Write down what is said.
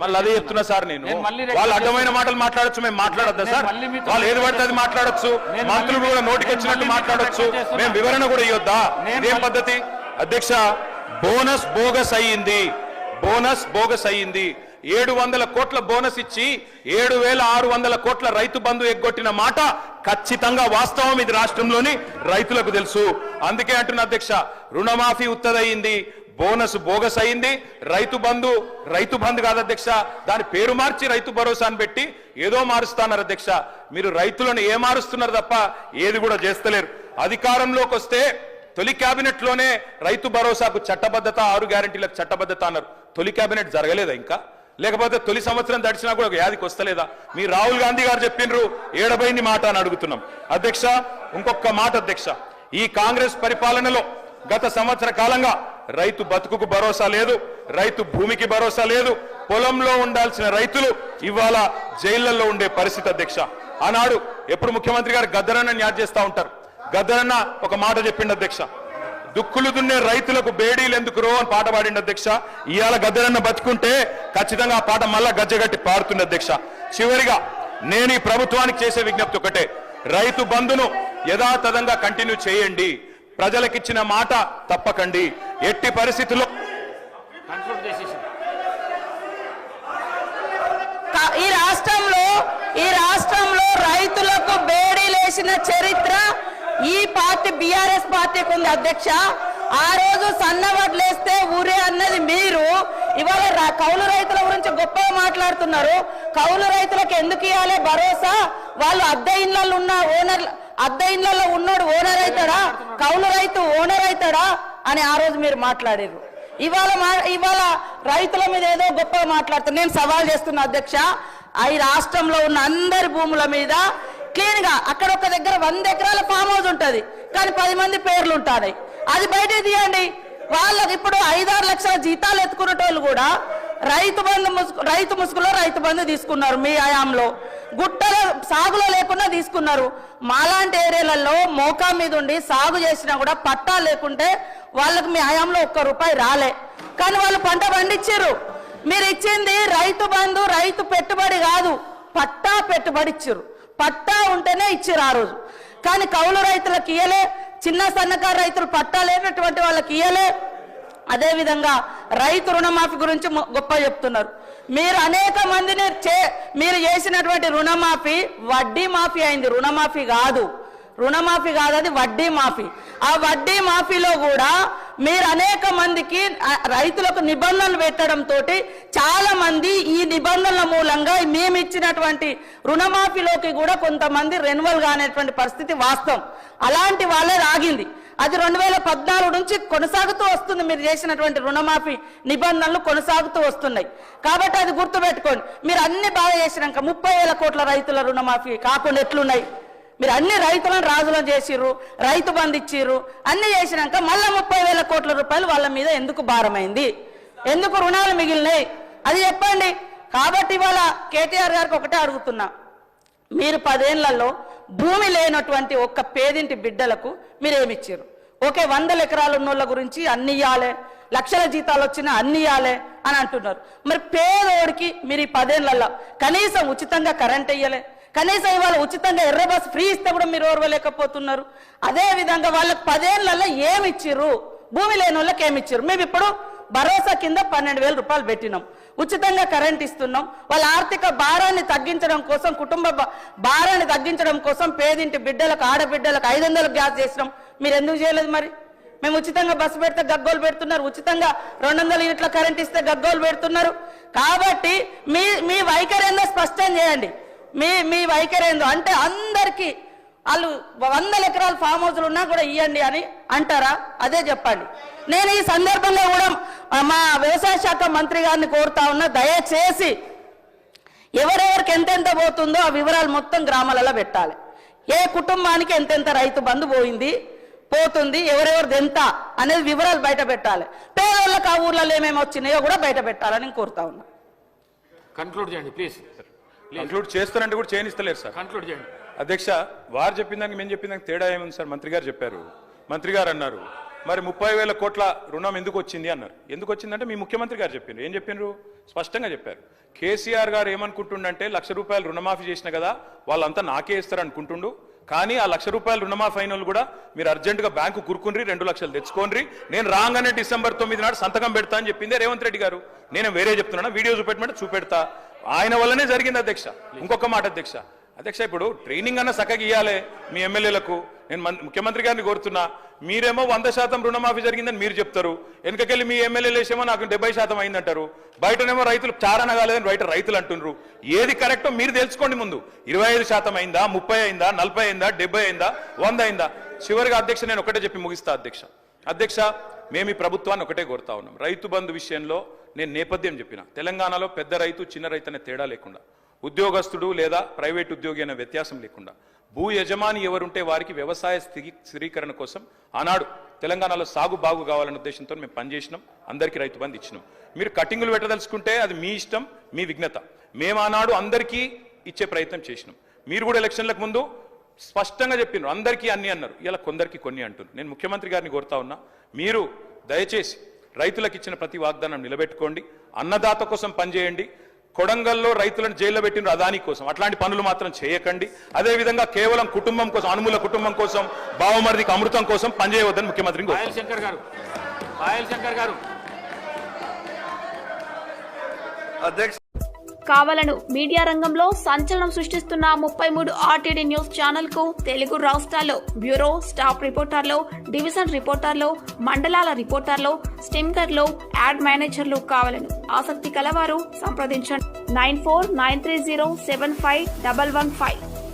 మళ్ళీ అదే చెప్తున్నా సార్. నేను వాళ్ళు అడ్డమైన మాటలు మాట్లాడచ్చు, మేము మాట్లాడొద్దా సార్? వాళ్ళు ఏది పడితే అది మాట్లాడచ్చు, మంత్రులు కూడా నోటికి వచ్చినట్టు మాట్లాడచ్చు, మేము వివరణ కూడా ఇవ్వద్దా? ఇదేం పద్ధతి అధ్యక్ష? బోనస్ బోగస్ అయ్యింది, బోనస్ బోగస్ అయ్యింది. 700 కోట్ల బోనస్ ఇచ్చి 7,600 కోట్ల రైతు బంధు ఎగ్గొట్టిన మాట ఖచ్చితంగా వాస్తవం. ఇది రాష్ట్రంలోని రైతులకు తెలుసు. అందుకే అంటున్న అధ్యక్ష, రుణమాఫీ ఉత్తదయింది, బోనస్ బోగస్ అయింది. రైతు బంధు కాదు అధ్యక్ష, దాని పేరు మార్చి రైతు భరోసా అని పెట్టి ఏదో మారుస్తున్నారు అధ్యక్ష. మీరు రైతులను ఏ మారుస్తున్నారు తప్ప ఏది కూడా చేస్తలేరు. అధికారంలోకి వస్తే తొలి క్యాబినెట్ లోనే రైతు భరోసాకు చట్టబద్ధత, 6 గ్యారెంటీలకు చట్టబద్ధత అన్నారు. తొలి క్యాబినెట్ జరగలేదా ఇంకా? లేకపోతే తొలి సంవత్సరం దడిచినా కూడా ఒక యాదికి వస్తలేదా? మీ రాహుల్ గాంధీ గారు చెప్పిండ్రు, ఏడబైంది మాట అని అడుగుతున్నాం అధ్యక్ష. ఇంకొక మాట అధ్యక్ష, ఈ కాంగ్రెస్ పరిపాలనలో గత సంవత్సర కాలంగా రైతు బతుకుకు భరోసా లేదు, రైతు భూమికి భరోసా లేదు. పొలంలో ఉండాల్సిన రైతులు ఇవాళ జైళ్లలో ఉండే పరిస్థితి అధ్యక్ష. ఆనాడు ఎప్పుడు ముఖ్యమంత్రి గారు గద్దరన్న యాద్ చేస్తా ఉంటారు. గద్దరన్న ఒక మాట చెప్పిండు అధ్యక్ష, దుక్కులు దున్నే రైతులకు బేడీలు ఎందుకు రో అని పాట పాడిండు అధ్యక్ష. ఇవాళ గద్దరన్న బతుకుంటే ఖచ్చితంగా ఆ పాట మళ్ళా గజ్జగట్టి పాడుతుంది అధ్యక్ష. చివరిగా నేను ఈ ప్రభుత్వానికి చేసే విజ్ఞప్తి ఒకటే, రైతు బంధును యథాతథంగా కంటిన్యూ చేయండి, ప్రజలకిచ్చిన మాట తప్పకండి. ఎట్టి పరిస్థితుల్లో ఈ రాష్ట్రంలో రైతులకు బేడీలేసిన చరిత్ర ఈ పార్టీ బీఆర్ఎస్ పార్టీకి ఉంది అధ్యక్ష. ఆ రోజు సన్నవడ్లేస్తే ఊరే అన్నది మీరు. ఇవాళ కౌలు రైతుల గురించి గొప్పగా మాట్లాడుతున్నారు. కౌలు రైతులకు ఎందుకు ఇవ్వాలి భరోసా? వాళ్ళు అద్దె ఇళ్లలో ఉన్న అద్దె ఇళ్లలో ఉన్నోడు ఓనర్ అవుతాడా? కౌలు రైతు ఓనర్ అవుతాడా అని ఆ రోజు మీరు మాట్లాడారు. ఇవాళ రైతుల మీద ఏదో గొప్పగా మాట్లాడుతున్నారు. నేను సవాల్ చేస్తున్నా అధ్యక్ష, ఈ రాష్ట్రంలో ఉన్న అందరి భూముల మీద క్లీన్ గా అక్కడ ఒక దగ్గర 100 ఎకరాల ఫామ్ హౌస్ ఉంటది, కానీ 10 మంది పేర్లు ఉంటాయి. అది బయట తీయండి. వాళ్ళకి ఇప్పుడు 5-6 లక్షల జీతాలు ఎత్తుకునేటోళ్ళు కూడా రైతు ముసుగులో రైతు బంధు తీసుకున్నారు. మీ హయాంలో గుట్టల సాగులో లేకుండా తీసుకున్నారు. మాలాంటి ఏరియాలలో మోకా మీద ఉండి సాగు చేసినా కూడా పట్టా లేకుంటే వాళ్ళకి మీ హయాంలో ₹1 రాలే, కానీ వాళ్ళు పంట పండించారు. మీరు ఇచ్చింది రైతు బంధు, రైతు పెట్టుబడి కాదు, పట్టా పెట్టుబడి ఇచ్చారు. పట్టా ఉంటేనే ఇచ్చారు ఆ రోజు, కానీ కౌలు రైతులకు ఇయ్యలే, చిన్న సన్నకారు రైతులు పట్టా లేనటువంటి వాళ్ళకి ఇయ్యలే. అదేవిధంగా రైతు రుణమాఫీ గురించి గొప్ప చెప్తున్నారు. మీరు అనేక మందిని మీరు చేసినటువంటి రుణమాఫీ వడ్డీ మాఫీ అయింది, రుణమాఫీ కాదు. అది వడ్డీ మాఫీ. ఆ వడ్డీ మాఫీలో కూడా మీరు అనేక మందికి రైతులకు నిబంధనలు పెట్టడంతో చాలా మంది ఈ నిబంధనల మూలంగా మేము ఇచ్చినటువంటి రుణమాఫీలోకి కూడా కొంతమంది రెన్యువల్ కానేటువంటి పరిస్థితి వాస్తవం. అలాంటి వాళ్ళే ఆగింది. అది 2014 నుంచి కొనసాగుతూ వస్తుంది. మీరు చేసినటువంటి రుణమాఫీ నిబంధనలు కొనసాగుతూ వస్తున్నాయి. కాబట్టి అది గుర్తుపెట్టుకోండి. మీరు అన్ని బాగా చేసినాక 30,000 కోట్ల రైతుల రుణమాఫీ కాకుండా ఎట్లున్నాయి? మీరు అన్ని రైతులను రాజులను చేసిర్రు, రైతు బంధు ఇచ్చిర్రు, అన్ని చేసినాక మళ్ళా 30,000 కోట్ల రూపాయలు వాళ్ళ మీద ఎందుకు భారమైంది? ఎందుకు రుణాలు మిగిలినాయి? అది చెప్పండి. కాబట్టి ఇవాళ కేటీఆర్ గారికి ఒకటే అడుగుతున్నా, మీరు 10 ఏళ్లలో భూమి లేనటువంటి ఒక్క పేదింటి బిడ్డలకు మీరేమిచ్చారు? ఓకే, 100 ఎకరాలు ఉన్నోళ్ళ గురించి అన్ని ఇవ్వాలి, లక్షల జీతాలు వచ్చినా అన్ని ఇవ్వాలి అని అంటున్నారు. మరి పేదోడికి మీరు ఈ 10 ఏళ్లలో కనీసం ఉచితంగా కరెంట్ ఇయ్యలే, కనీసం ఇవాళ ఉచితంగా ఎర్ర బస్ ఫ్రీ ఇస్తే కూడా మీరు ఓర్వలేకపోతున్నారు. అదే విధంగా వాళ్ళకి 10 ఏళ్లలో ఏమి ఇచ్చిర్రు? భూమి లేని వాళ్ళకి ఏమి ఇచ్చారు? మేము ఇప్పుడు భరోసా కింద 12,000 రూపాయలు పెట్టినాం, ఉచితంగా కరెంట్ ఇస్తున్నాం. వాళ్ళ ఆర్థిక భారాన్ని తగ్గించడం కోసం, కుటుంబ భారాన్ని తగ్గించడం కోసం పేదింటి బిడ్డలకు, ఆడబిడ్డలకు 500 గ్యాస్ చేసినాం. మీరు ఎందుకు చేయలేదు? మరి మేము ఉచితంగా బస్సు పెడితే గగ్గోలు పెడుతున్నారు, ఉచితంగా 200 యూనిట్ల కరెంట్ ఇస్తే గగ్గోలు పెడుతున్నారు. కాబట్టి మీ వైఖరి ఏందో స్పష్టం చేయండి. మీ వైఖరి ఏందో అంటే అందరికీ వాళ్ళు 100 ఎకరాల ఫామ్ హౌస్లు ఉన్నా కూడా ఇవ్వండి అని అంటారా? అదే చెప్పండి. నేను ఈ సందర్భంగా కూడా మా వ్యవసాయ శాఖ మంత్రి గారిని కోరుతా ఉన్నా, దయచేసి ఎవరెవరికి ఎంతెంత పోతుందో ఆ వివరాలు మొత్తం గ్రామాలలో పెట్టాలి. ఏ కుటుంబానికి ఎంతెంత రైతు బంధు పోతుంది, ఎవరెవరిది ఎంత అనేది వివరాలు బయట పెట్టాలి. పేదోళ్ళకి ఆ ఊర్లలో ఏమేమి వచ్చినాయో కూడా బయట పెట్టాలని కోరుతా ఉన్నా. కన్క్లూడ్ చేయండి ప్లీజ్. కన్క్లూడ్ చేస్తారంటే కూడా చేయనిస్తలేరు సార్. కన్క్లూడ్ చేయండి అధ్యక్ష. వారు చెప్పిన దానికి మేము చెప్పిన దానికి తేడా ఏముంది సార్? మంత్రి గారు చెప్పారు, మంత్రి గారు అన్నారు మరి 30,000 కోట్ల రుణం ఎందుకు వచ్చింది అన్నారు. ఎందుకు వచ్చిందంటే మీ ముఖ్యమంత్రి గారు చెప్పారు. ఏం చెప్పినారు? స్పష్టంగా చెప్పారు. కేసీఆర్ గారు ఏమనుకుంటుండంటే 1,00,000 రూపాయలు రుణమాఫీ చేసిన కదా వాళ్ళంతా నాకే ఇస్తారు అనుకుంటుండు. కానీ ఆ 1,00,000 రూపాయలు రుణమాఫీ అయిన వాళ్ళు కూడా మీరు అర్జెంటుగా బ్యాంకు కురుకుని 2 లక్షలు తెచ్చుకోండి, నేను రాగానే డిసెంబర్ 9 నాడు సంతకం పెడతా అని చెప్పిందే రేవంత్ రెడ్డి గారు. నేను వేరే చెప్తున్నా, వీడియో చూపెట్టమంటే చూపెడతా. ఆయన వల్లనే జరిగింది అధ్యక్ష. ఇంకొక మాట అధ్యక్ష, ఇప్పుడు ట్రైనింగ్ అన్న చక్కగా ఇవ్వాలి మీ ఎమ్మెల్యేలకు. నేను ముఖ్యమంత్రి గారిని కోరుతున్నా, మీరేమో 100% రుణమాఫీ జరిగిందని మీరు చెప్తారు, వెనుకకెళ్ళి మీ ఎమ్మెల్యేలు వేసేమో నాకు 70% అయిందంటారు, బయటనేమో రైతులు చారణ కాలేదని బయట రైతులు అంటున్నారు. ఏది కరెక్టో మీరు తెలుసుకోండి. ముందు 25% అయిందా, 30 అయిందా, 40 అయిందా, 70 అయిందా, 100 అయిందా? చివరిగా అధ్యక్ష నేను ఒకటే చెప్పి ముగిస్తా అధ్యక్ష, మేము ఈ ప్రభుత్వాన్ని ఒకటే కోరుతా ఉన్నాం. రైతు బంధు విషయంలో నేను నేపథ్యం చెప్పిన, తెలంగాణలో పెద్ద రైతు చిన్న రైతు అనే తేడా లేకుండా, ఉద్యోగస్తుడు లేదా ప్రైవేట్ ఉద్యోగి అనే వ్యత్యాసం లేకుండా, భూ యజమాని ఎవరుంటే వారికి వ్యవసాయ స్థిరీకరణ కోసం ఆనాడు తెలంగాణలో సాగు బాగు కావాలనే ఉద్దేశంతో మేము పనిచేసినాం. అందరికీ రైతు బంధు ఇచ్చినాం. మీరు కటింగులు పెట్టదలుచుకుంటే అది మీ ఇష్టం, మీ విఘ్నత. మేము ఆనాడు అందరికీ ఇచ్చే ప్రయత్నం చేసినాం. మీరు కూడా ఎలక్షన్లకు ముందు స్పష్టంగా చెప్పినారు, అందరికీ అన్ని అన్నారు, ఇలా కొందరికి కొన్ని అంటున్నారు. నేను ముఖ్యమంత్రి గారిని కోరుతా ఉన్నా, మీరు దయచేసి రైతులకు ఇచ్చిన ప్రతి వాగ్దానం నిలబెట్టుకోండి, అన్నదాత కోసం పనిచేయండి. కొడంగల్లో రైతులను జైల్లో పెట్టిన అదాని కోసం అట్లాంటి పనులు మాత్రం చేయకండి. అదేవిధంగా కేవలం కుటుంబం కోసం, అనుమూల కుటుంబం కోసం, బావమరిదికి అమృతం కోసం పనిచేయవద్దని ముఖ్యమంత్రిని కోరుతున్నాను. శంకర్ గారు అధ్యక్ష, కావలను మీడియా రంగంలో సంచలనం సృష్టిస్తున్న 33 ఆర్టీడీ న్యూస్ ఛానల్ కు తెలుగు రాష్ట్రాల్లో బ్యూరో, స్టాఫ్ రిపోర్టర్లు, డివిజన్ రిపోర్టర్లు, మండలాల రిపోర్టర్లు, స్టింకర్లు, యాడ్ మేనేజర్లు కావాలను. ఆసక్తి కలవారు సంప్రదించండి 9493075115.